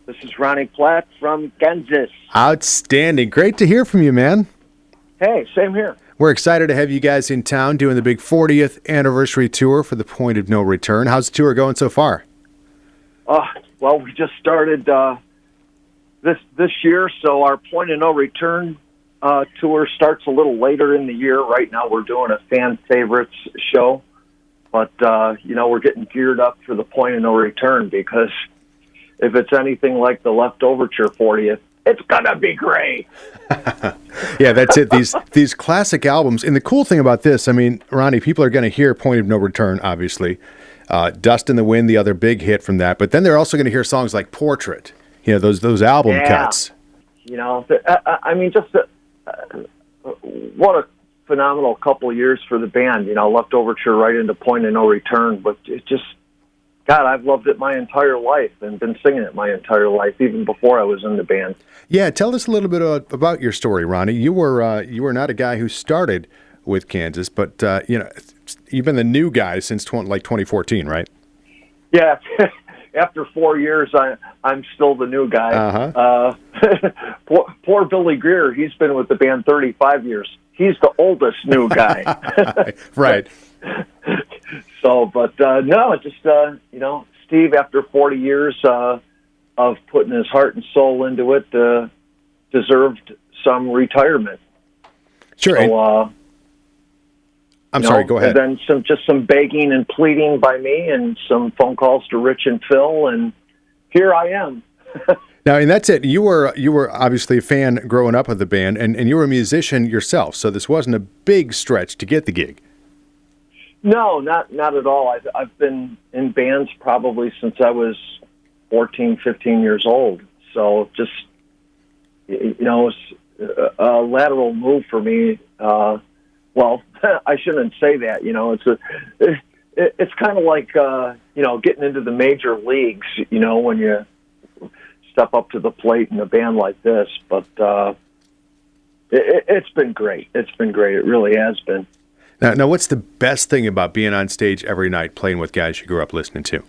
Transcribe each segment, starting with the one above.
This is Ronnie Platt from Kansas. Outstanding. Great to hear from you, man. Hey, same here. We're excited to have you guys in town doing the big 40th anniversary tour for the Point of No Return. How's the tour going so far? Well, we just started this year, so our Point of No Return tour starts a little later in the year. Right now we're doing a fan favorites show, but we're getting geared up for the Point of No Return, because if it's anything like the Left Overture 40th, it's gonna be great. Yeah, that's it. These classic albums. And the cool thing about this, I mean, Ronnie, people are going to hear Point of No Return, obviously. Dust in the Wind, the other big hit from that. But then they're also going to hear songs like Portrait, those album cuts. What a phenomenal couple of years for the band. Left Overture right into Point of No Return. But it just, God, I've loved it my entire life and been singing it my entire life, even before I was in the band. Yeah, tell us a little bit about your story, Ronnie. You were not a guy who started with Kansas, but you've been the new guy since 2014, right? Yeah, after 4 years, I'm still the new guy. Uh-huh. Poor Billy Greer, he's been with the band 35 years. He's the oldest new guy. Right. So, but Steve, after 40 years of putting his heart and soul into it, deserved some retirement. Sure. So, I'm sorry, go ahead. And then some begging and pleading by me, and some phone calls to Rich and Phil, and here I am. Now, and that's it. You were obviously a fan growing up of the band, and you were a musician yourself, so this wasn't a big stretch to get the gig. No, not at all. I've been in bands probably since I was 14, 15 years old. So just, it's a lateral move for me. Well, I shouldn't say that. It's kind of like getting into the major leagues. When you step up to the plate in a band like this. But it's been great. It's been great. It really has been. Now, what's the best thing about being on stage every night playing with guys you grew up listening to?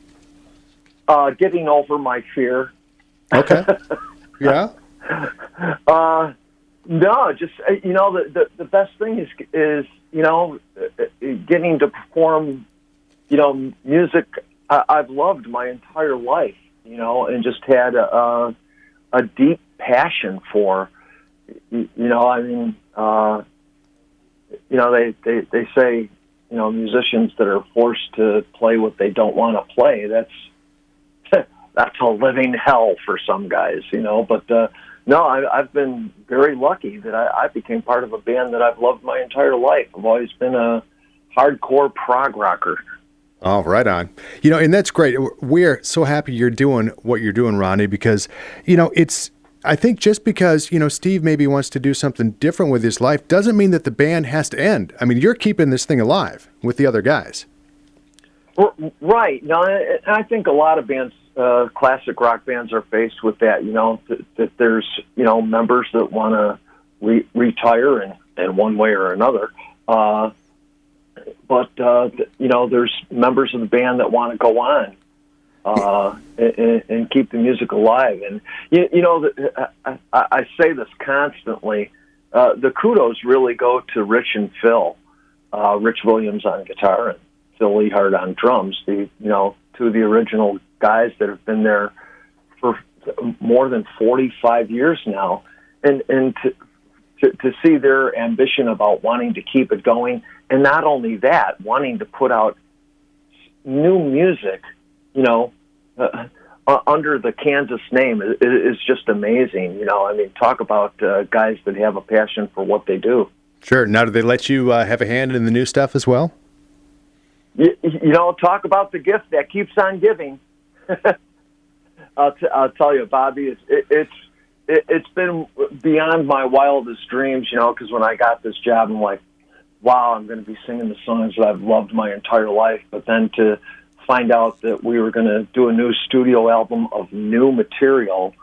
Getting over my fear. Okay. Yeah. No, just the best thing is getting to perform music I've loved my entire life, and just had a deep passion for. They say, musicians that are forced to play what they don't want to play, that's a living hell for some guys, But no, I've been very lucky that I became part of a band that I've loved my entire life. I've always been a hardcore prog rocker. Oh, right on. And that's great. We're so happy you're doing what you're doing, Ronnie, because, I think just because, Steve maybe wants to do something different with his life doesn't mean that the band has to end. I mean, you're keeping this thing alive with the other guys. Right. No, I think a lot of bands, classic rock bands, are faced with that, that there's, members that want to retire in one way or another. But there's members of the band that want to go on. And keep the music alive. And, I say this constantly, the kudos really go to Rich and Phil, Rich Williams on guitar and Phil Lehart on drums, two of the original guys that have been there for more than 45 years now. And to see their ambition about wanting to keep it going, and not only that, wanting to put out new music, under the Kansas name is just amazing. Talk about guys that have a passion for what they do. Sure. Now, do they let you have a hand in the new stuff as well? Talk about the gift that keeps on giving. I'll tell you, Bobby, it's been beyond my wildest dreams, because when I got this job, I'm like, wow, I'm going to be singing the songs that I've loved my entire life. But then to find out that we were going to do a new studio album of new material,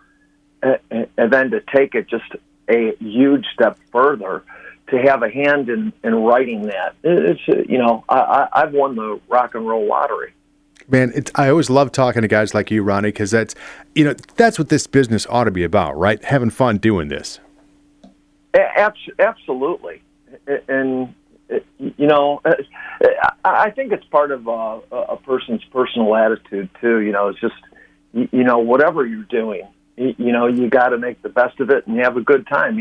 and then to take it just a huge step further, to have a hand in writing that, it's I've won the rock and roll lottery. Man, I always love talking to guys like you, Ronnie, because that's what this business ought to be about, right? Having fun doing this. Absolutely. And, I think it's part of a person's personal attitude, too. It's just, whatever you're doing, you got to make the best of it and have a good time.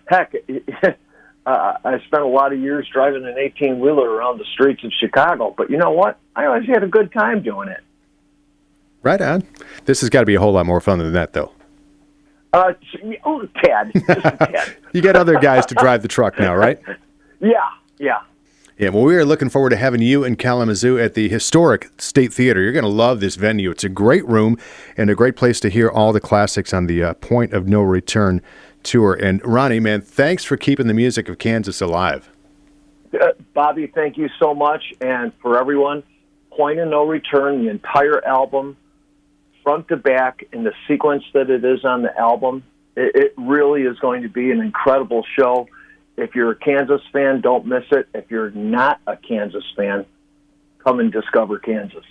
Heck, I spent a lot of years driving an 18-wheeler around the streets of Chicago, but you know what? I always had a good time doing it. Right on. This has got to be a whole lot more fun than that, though. Tad. Just a tad. You got other guys to drive the truck now, right? Yeah. Yeah, well, we are looking forward to having you in Kalamazoo at the historic State Theater. You're going to love this venue. It's a great room and a great place to hear all the classics on the Point of No Return tour. And Ronnie, man, thanks for keeping the music of Kansas alive. Bobby, thank you so much. And for everyone, Point of No Return, the entire album, front to back, in the sequence that it is on the album, it really is going to be an incredible show. If you're a Kansas fan, don't miss it. If you're not a Kansas fan, come and discover Kansas.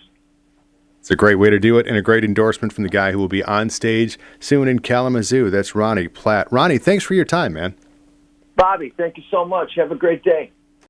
It's a great way to do it, and a great endorsement from the guy who will be on stage soon in Kalamazoo. That's Ronnie Platt. Ronnie, thanks for your time, man. Bobby, thank you so much. Have a great day.